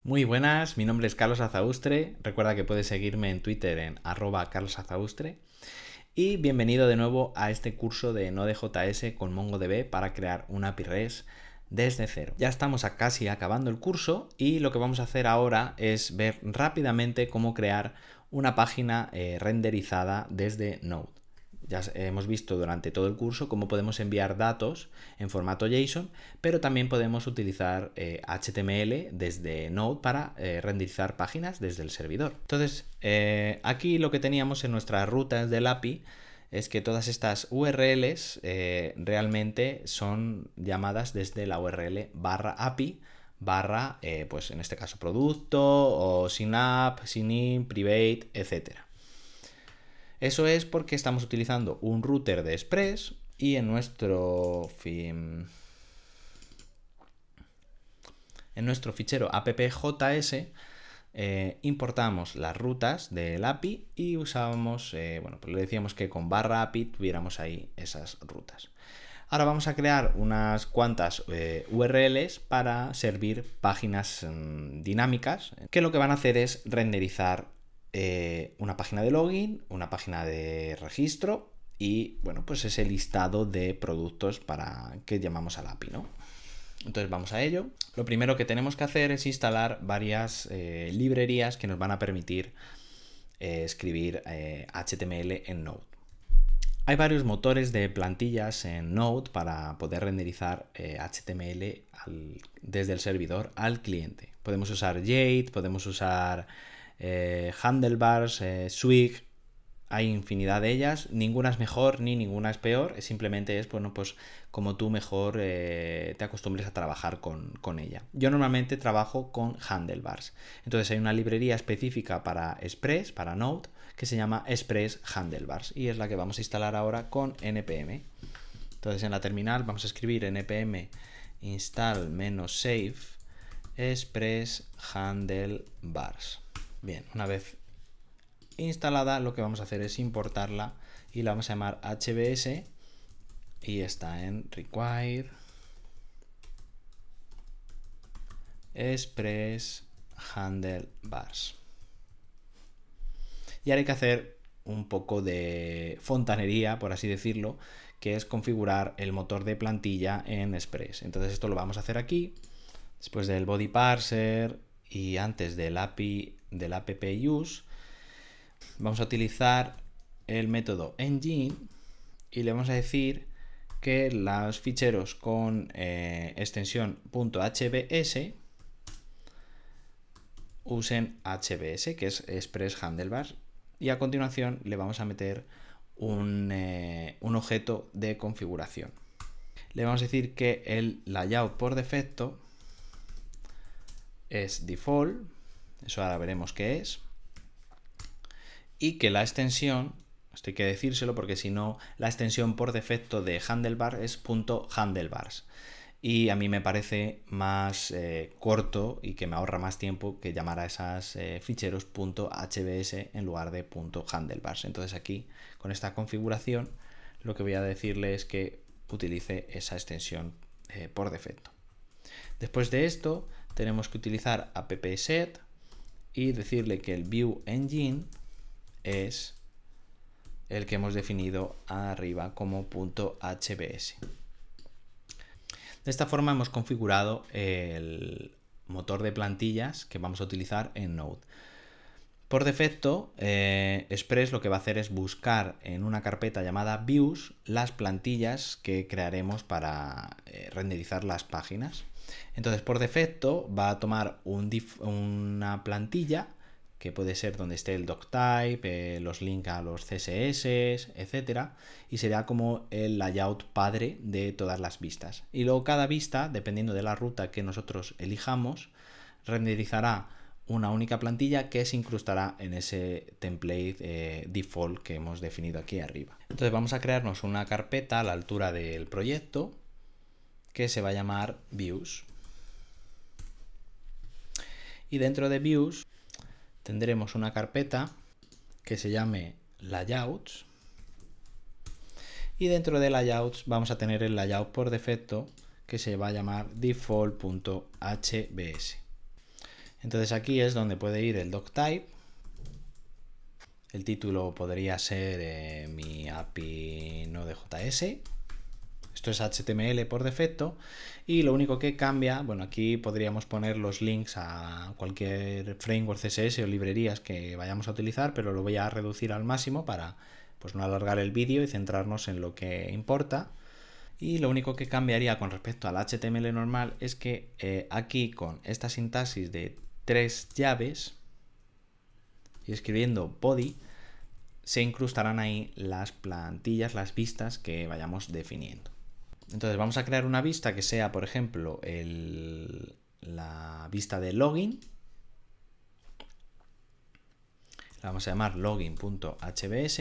Muy buenas, mi nombre es Carlos Azaustre. Recuerda que puedes seguirme en Twitter en @carlosazaustre. Y bienvenido de nuevo a este curso de Node.js con MongoDB para crear una API REST desde cero. Ya estamos casi acabando el curso y lo que vamos a hacer ahora es ver rápidamente cómo crear una página renderizada desde Node. Ya hemos visto durante todo el curso cómo podemos enviar datos en formato JSON, pero también podemos utilizar HTML desde Node para renderizar páginas desde el servidor. Entonces, aquí lo que teníamos en nuestras rutas del API es que todas estas URLs realmente son llamadas desde la URL /API pues en este caso producto o signup, signin, private, etcétera. Eso es porque estamos utilizando un router de Express y en nuestro fichero app.js importamos las rutas del API y usábamos, pues le decíamos que con /API tuviéramos ahí esas rutas. Ahora vamos a crear unas cuantas URLs para servir páginas dinámicas que lo que van a hacer es renderizar una página de login, una página de registro y bueno, pues ese listado de productos para que llamamos al API, ¿no? Entonces vamos a ello. Lo primero que tenemos que hacer es instalar varias librerías que nos van a permitir escribir HTML en Node. Hay varios motores de plantillas en Node para poder renderizar HTML desde el servidor al cliente. Podemos usar Jade, podemos usar Handlebars, Swig, hay infinidad de ellas, ninguna es mejor ni ninguna es peor, simplemente es bueno, pues como tú mejor te acostumbres a trabajar con ella. Yo normalmente trabajo con Handlebars, entonces hay una librería específica para Express, para Node, que se llama Express Handlebars y es la que vamos a instalar ahora con npm. Entonces en la terminal vamos a escribir npm install -save Express Handlebars. Bien, una vez instalada lo que vamos a hacer es importarla y la vamos a llamar HBS y está en require Express Handlebars. Y ahora hay que hacer un poco de fontanería, por así decirlo, que es configurar el motor de plantilla en Express. Entonces esto lo vamos a hacer aquí, después del body parser y antes del API del app use. Vamos a utilizar el método engine y le vamos a decir que los ficheros con extensión .hbs usen HBS, que es Express Handlebars, y a continuación le vamos a meter un objeto de configuración. Le vamos a decir que el layout por defecto es default, eso ahora veremos qué es, y que la extensión, esto hay que decírselo porque si no, la extensión por defecto de handlebar es .handlebars. Y a mí me parece más corto y que me ahorra más tiempo que llamar a esos ficheros .hbs en lugar de .handlebars. Entonces aquí, con esta configuración, lo que voy a decirle es que utilice esa extensión por defecto. Después de esto, tenemos que utilizar appset y decirle que el view engine es el que hemos definido arriba como .hbs. De esta forma hemos configurado el motor de plantillas que vamos a utilizar en Node. Por defecto, Express lo que va a hacer es buscar en una carpeta llamada views las plantillas que crearemos para renderizar las páginas. Entonces, por defecto, va a tomar una plantilla que puede ser donde esté el doctype, los links a los CSS, etcétera, y será como el layout padre de todas las vistas. Y luego cada vista, dependiendo de la ruta que nosotros elijamos, renderizará una única plantilla que se incrustará en ese template default que hemos definido aquí arriba. Entonces vamos a crearnos una carpeta a la altura del proyecto que se va a llamar views. Y dentro de views tendremos una carpeta que se llame layouts y dentro de layouts vamos a tener el layout por defecto que se va a llamar default.hbs. Entonces aquí es donde puede ir el doctype. El título podría ser mi API Node.js. Esto es HTML por defecto y lo único que cambia, bueno, aquí podríamos poner los links a cualquier framework CSS o librerías que vayamos a utilizar, pero lo voy a reducir al máximo para pues no alargar el vídeo y centrarnos en lo que importa. Y lo único que cambiaría con respecto al HTML normal es que aquí con esta sintaxis de 3 llaves y escribiendo body se incrustarán ahí las plantillas, las vistas que vayamos definiendo. Entonces vamos a crear una vista que sea, por ejemplo, la vista de login. La vamos a llamar login.hbs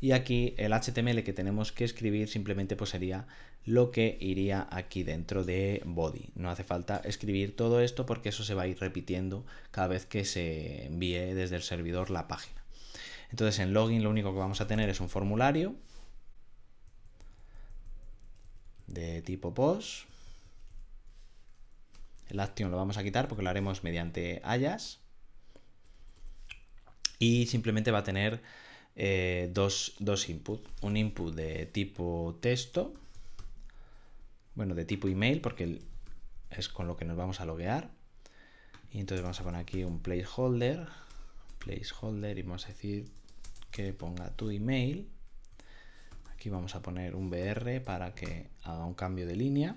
y aquí el HTML que tenemos que escribir simplemente pues sería lo que iría aquí dentro de body. No hace falta escribir todo esto porque eso se va a ir repitiendo cada vez que se envíe desde el servidor la página. Entonces en login lo único que vamos a tener es un formulario de tipo post. El action lo vamos a quitar porque lo haremos mediante alias. Y simplemente va a tener dos inputs. Un input de tipo texto, bueno, de tipo email, porque es con lo que nos vamos a loguear. Y entonces vamos a poner aquí un placeholder y vamos a decir que ponga tu email. Aquí vamos a poner un BR para que haga un cambio de línea.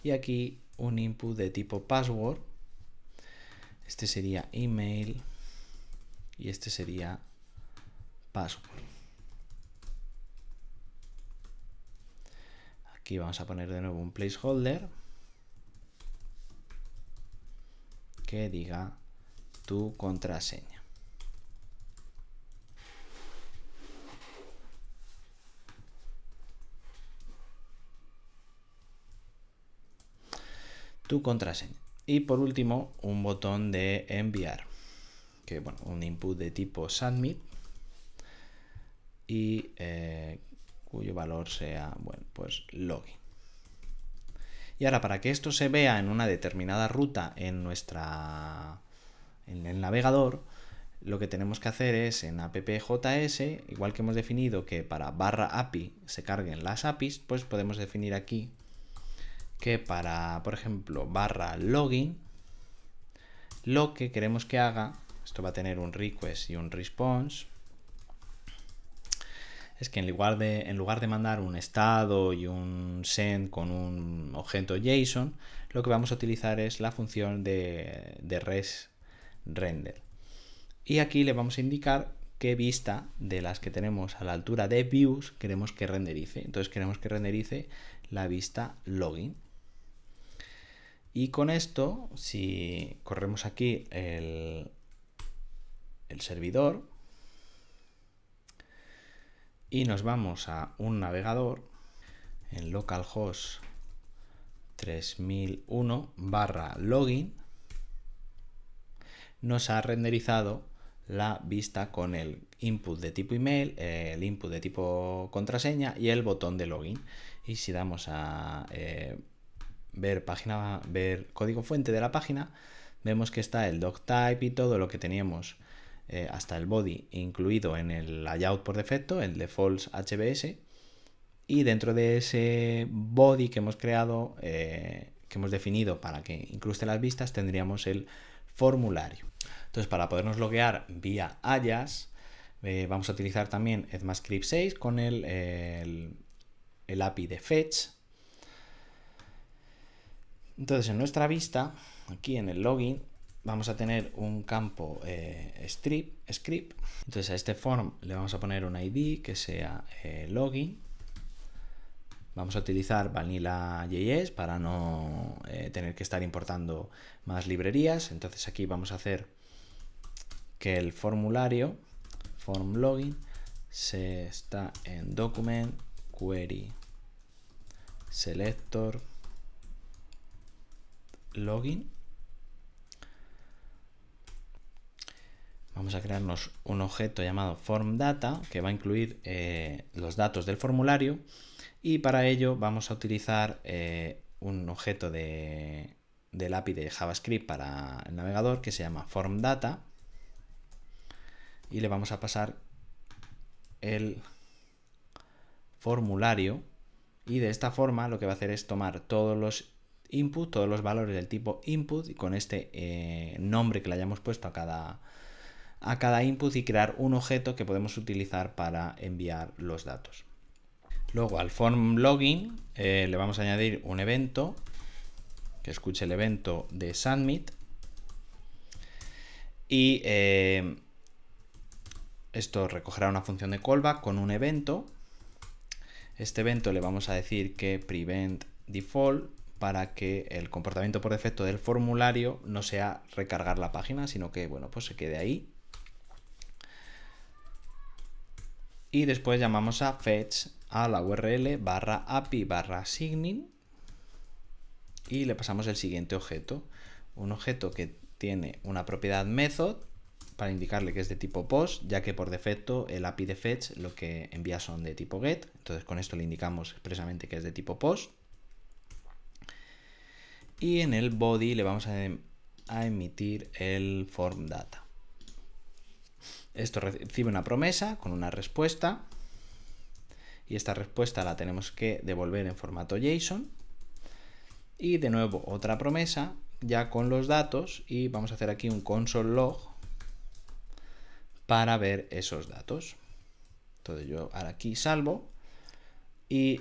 Y aquí un input de tipo password. Este sería email y este sería password. Aquí vamos a poner de nuevo un placeholder que diga tu contraseña. Tu contraseña. Y por último, un botón de enviar, que bueno, un input de tipo submit y cuyo valor sea, bueno, pues login. Y ahora para que esto se vea en una determinada ruta en el navegador, lo que tenemos que hacer es en appjs, igual que hemos definido que para /API se carguen las APIs, pues podemos definir aquí que para, por ejemplo, /login, lo que queremos que haga, esto va a tener un request y un response, es que en lugar de mandar un estado y un send con un objeto JSON, lo que vamos a utilizar es la función de res render. Y aquí le vamos a indicar qué vista de las que tenemos a la altura de views queremos que renderice. Entonces queremos que renderice la vista login. Y con esto, si corremos aquí el servidor y nos vamos a un navegador en localhost 3001/login, nos ha renderizado la vista con el input de tipo email, el input de tipo contraseña y el botón de login. Y si damos a ver código fuente de la página, vemos que está el doctype y todo lo que teníamos hasta el body incluido en el layout por defecto, el default HBS, y dentro de ese body que hemos creado, que hemos definido para que incruste las vistas, tendríamos el formulario. Entonces, para podernos loguear vía alias, vamos a utilizar también ECMAScript 6 con el API de fetch. Entonces, en nuestra vista, aquí en el login, vamos a tener un campo script. Entonces, a este form le vamos a poner un ID que sea login. Vamos a utilizar Vanilla.js para no tener que estar importando más librerías. Entonces, aquí vamos a hacer que el formulario form login se está en document query selector login. Vamos a crearnos un objeto llamado formData que va a incluir los datos del formulario, y para ello vamos a utilizar un objeto de del API de JavaScript para el navegador que se llama form data y le vamos a pasar el formulario, y de esta forma lo que va a hacer es tomar todos los input, todos los valores del tipo input y con este nombre que le hayamos puesto a cada input y crear un objeto que podemos utilizar para enviar los datos. Luego al form login le vamos a añadir un evento que escuche el evento de submit y esto recogerá una función de callback con un evento. Este evento le vamos a decir que prevent default para que el comportamiento por defecto del formulario no sea recargar la página, sino que bueno, pues se quede ahí. Y después llamamos a fetch a la URL /API/signing y le pasamos el siguiente objeto, un objeto que tiene una propiedad method para indicarle que es de tipo post, ya que por defecto el API de fetch lo que envía son de tipo get, entonces con esto le indicamos expresamente que es de tipo post. Y en el body le vamos a emitir el form data. Esto recibe una promesa con una respuesta y esta respuesta la tenemos que devolver en formato JSON y de nuevo otra promesa ya con los datos y vamos a hacer aquí un console log para ver esos datos. Entonces yo ahora aquí salvo y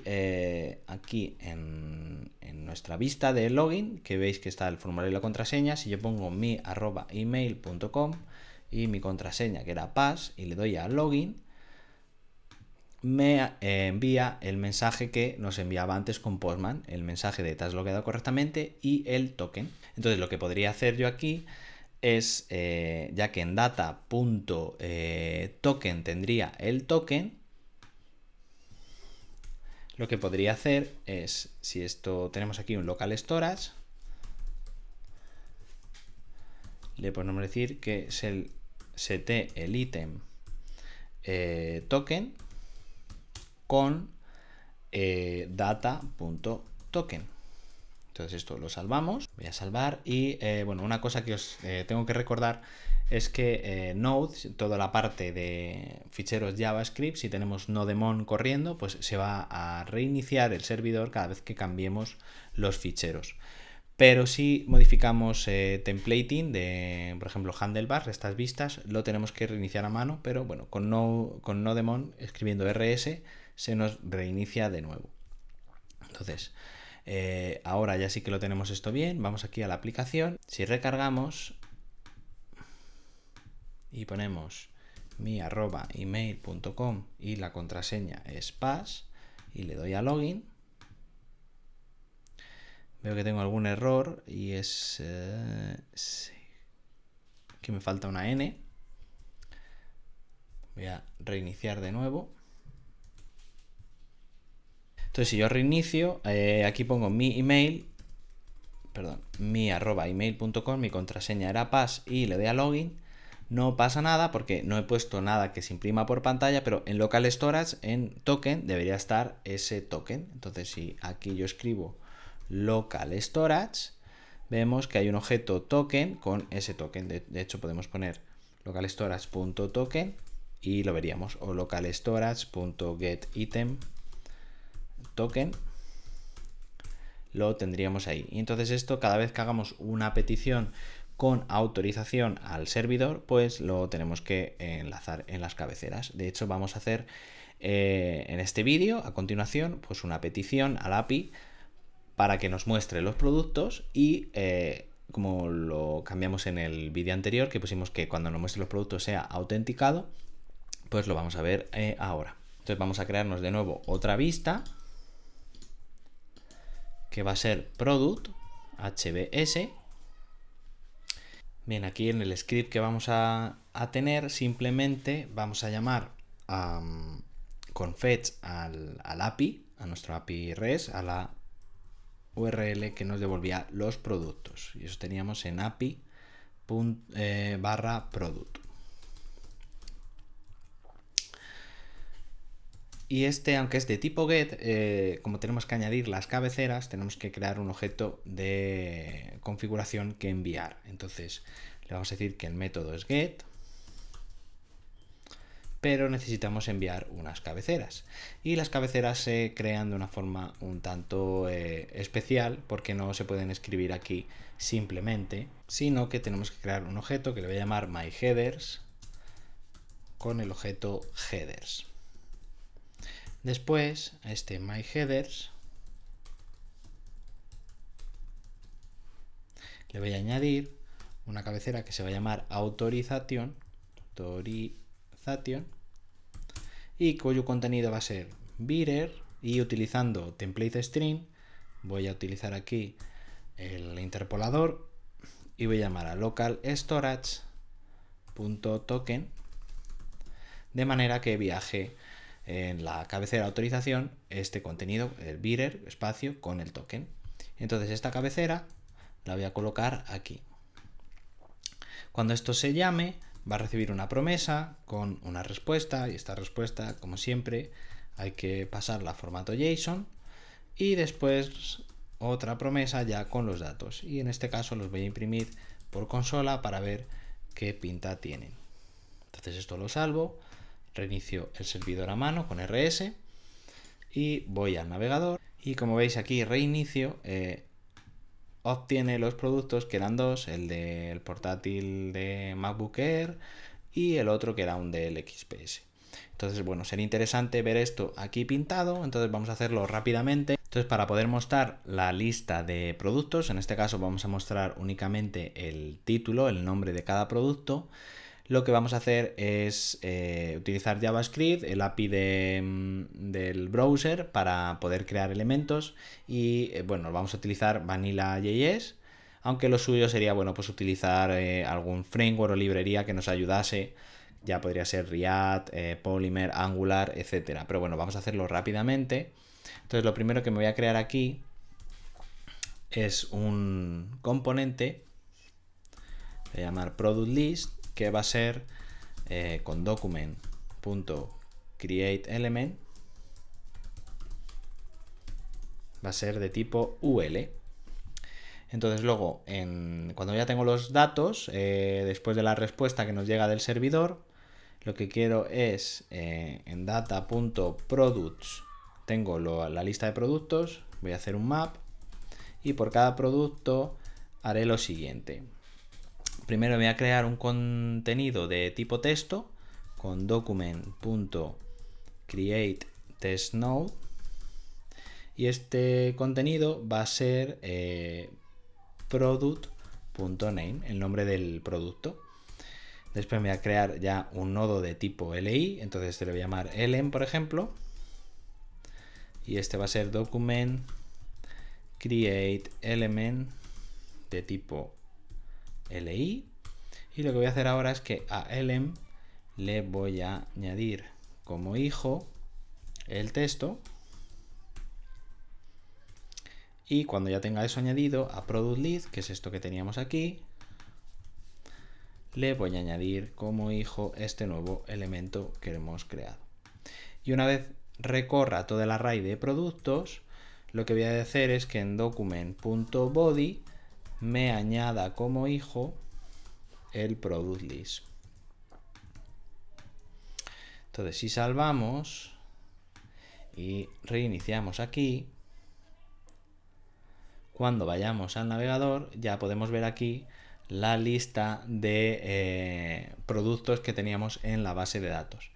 aquí en nuestra vista de login, que veis que está el formulario y la contraseña, si yo pongo mi@email.com y mi contraseña que era pass y le doy a login, me envía el mensaje que nos enviaba antes con Postman, el mensaje de te has logueado correctamente y el token. Entonces lo que podría hacer yo aquí es, ya que en data.token tendría el token, lo que podría hacer es, si esto tenemos aquí un local storage, le podemos decir que sete el ítem token con data.token. Entonces esto lo salvamos, voy a salvar y bueno, una cosa que os tengo que recordar es que Node, toda la parte de ficheros JavaScript, si tenemos Nodemon corriendo, pues se va a reiniciar el servidor cada vez que cambiemos los ficheros. Pero si modificamos templating de, por ejemplo, handlebars, estas vistas, lo tenemos que reiniciar a mano, pero bueno, con Nodemon escribiendo rs se nos reinicia de nuevo. Entonces, ahora ya sí que lo tenemos esto bien, vamos aquí a la aplicación, si recargamos y ponemos mi@email.com y la contraseña es pass y le doy a login, veo que tengo algún error y es que me falta una N. Voy a reiniciar de nuevo. Entonces si yo reinicio, aquí pongo mi@email.com, mi contraseña era pass y le doy a login. No pasa nada porque no he puesto nada que se imprima por pantalla, pero en local storage, en token, debería estar ese token. Entonces si aquí yo escribo local storage, vemos que hay un objeto token con ese token. De hecho podemos poner local storage.token y lo veríamos, o local storage.getItem token, lo tendríamos ahí. Y entonces esto, cada vez que hagamos una petición con autorización al servidor, pues lo tenemos que enlazar en las cabeceras. De hecho, vamos a hacer en este vídeo, a continuación, pues una petición al API para que nos muestre los productos y como lo cambiamos en el vídeo anterior, que pusimos que cuando nos muestre los productos sea autenticado, pues lo vamos a ver ahora. Entonces vamos a crearnos de nuevo otra vista que va a ser product HBS. Bien, aquí en el script que vamos a tener, simplemente vamos a llamar con fetch al API, a nuestro API REST, a la URL que nos devolvía los productos. Y eso teníamos en API /product. Y aunque es de tipo get, como tenemos que añadir las cabeceras, tenemos que crear un objeto de configuración que enviar. Entonces le vamos a decir que el método es get, pero necesitamos enviar unas cabeceras. Y las cabeceras se crean de una forma un tanto especial, porque no se pueden escribir aquí simplemente, sino que tenemos que crear un objeto que le voy a llamar myHeaders con el objeto headers. Después, a este myHeaders le voy a añadir una cabecera que se va a llamar authorización y cuyo contenido va a ser bearer, y utilizando template string voy a utilizar aquí el interpolador y voy a llamar a local storage.token de manera que viaje en la cabecera autorización este contenido, el bearer, espacio, con el token. Entonces esta cabecera la voy a colocar aquí. Cuando esto se llame, va a recibir una promesa con una respuesta, y esta respuesta, como siempre, hay que pasarla a formato JSON, y después otra promesa ya con los datos, y en este caso los voy a imprimir por consola para ver qué pinta tienen. Entonces esto lo salvo, reinicio el servidor a mano con RS y voy al navegador, y como veis aquí reinicio, obtiene los productos que eran dos, el del portátil de MacBook Air y el otro que era un del XPS. Entonces, bueno, sería interesante ver esto aquí pintado, entonces vamos a hacerlo rápidamente. Entonces, para poder mostrar la lista de productos, en este caso vamos a mostrar únicamente el título, el nombre de cada producto. Lo que vamos a hacer es utilizar JavaScript, el API del browser, para poder crear elementos, y bueno, vamos a utilizar Vanilla.js, aunque lo suyo sería, bueno, pues utilizar algún framework o librería que nos ayudase. Ya podría ser React, Polymer, Angular, etcétera. Pero bueno, vamos a hacerlo rápidamente. Entonces lo primero que me voy a crear aquí es un componente, voy a llamar product list, que va a ser con document.createElement, va a ser de tipo UL. Entonces luego, cuando ya tengo los datos, después de la respuesta que nos llega del servidor, lo que quiero es en data.products, tengo la lista de productos, voy a hacer un map, y por cada producto haré lo siguiente. Primero voy a crear un contenido de tipo texto con document.createTestNode, y este contenido va a ser product.name, el nombre del producto. Después me voy a crear ya un nodo de tipo LI, entonces este le voy a llamar Elem, por ejemplo, y este va a ser document.createElement de tipo LI, y lo que voy a hacer ahora es que a Elem le voy a añadir como hijo el texto, y cuando ya tenga eso añadido, a product list, que es esto que teníamos aquí, le voy a añadir como hijo este nuevo elemento que hemos creado. Y una vez recorra todo el array de productos, lo que voy a hacer es que en document.body me añada como hijo el product list. Entonces, si salvamos y reiniciamos aquí, cuando vayamos al navegador ya podemos ver aquí la lista de productos que teníamos en la base de datos.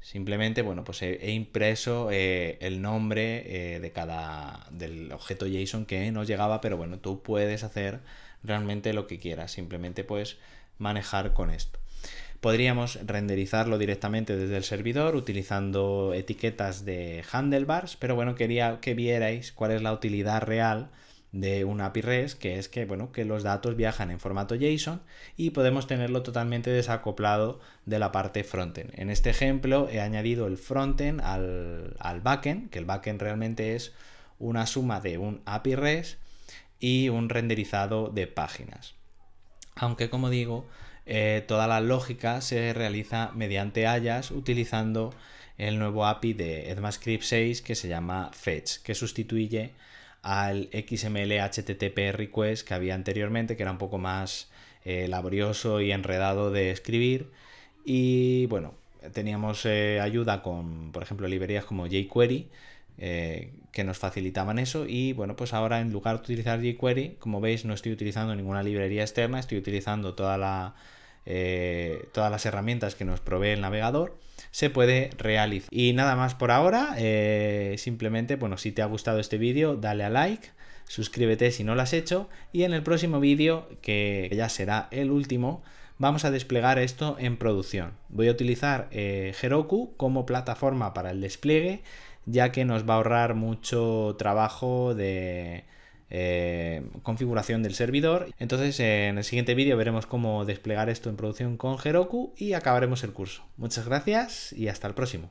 Simplemente, bueno, pues he impreso el nombre del objeto JSON que nos llegaba, pero bueno, tú puedes hacer realmente lo que quieras, simplemente puedes manejar con esto. Podríamos renderizarlo directamente desde el servidor utilizando etiquetas de handlebars, pero bueno, quería que vierais cuál es la utilidad real de un API REST, que es que, bueno, que los datos viajan en formato JSON y podemos tenerlo totalmente desacoplado de la parte frontend. En este ejemplo he añadido el frontend al backend, que el backend realmente es una suma de un API REST y un renderizado de páginas. Aunque, como digo, toda la lógica se realiza mediante Ajax utilizando el nuevo API de ECMAScript 6 que se llama Fetch, que sustituye al XML HTTP request que había anteriormente, que era un poco más laborioso y enredado de escribir. Y bueno, teníamos ayuda con, por ejemplo, librerías como jQuery, que nos facilitaban eso. Y bueno, pues ahora en lugar de utilizar jQuery, como veis, no estoy utilizando ninguna librería externa, estoy utilizando todas las herramientas que nos provee el navegador. Se puede realizar. Y nada más por ahora. Simplemente, bueno, si te ha gustado este vídeo, dale a like, suscríbete si no lo has hecho, y en el próximo vídeo, que ya será el último, vamos a desplegar esto en producción. Voy a utilizar Heroku como plataforma para el despliegue, ya que nos va a ahorrar mucho trabajo de configuración del servidor. Entonces en el siguiente vídeo veremos cómo desplegar esto en producción con Heroku y acabaremos el curso. Muchas gracias y hasta el próximo.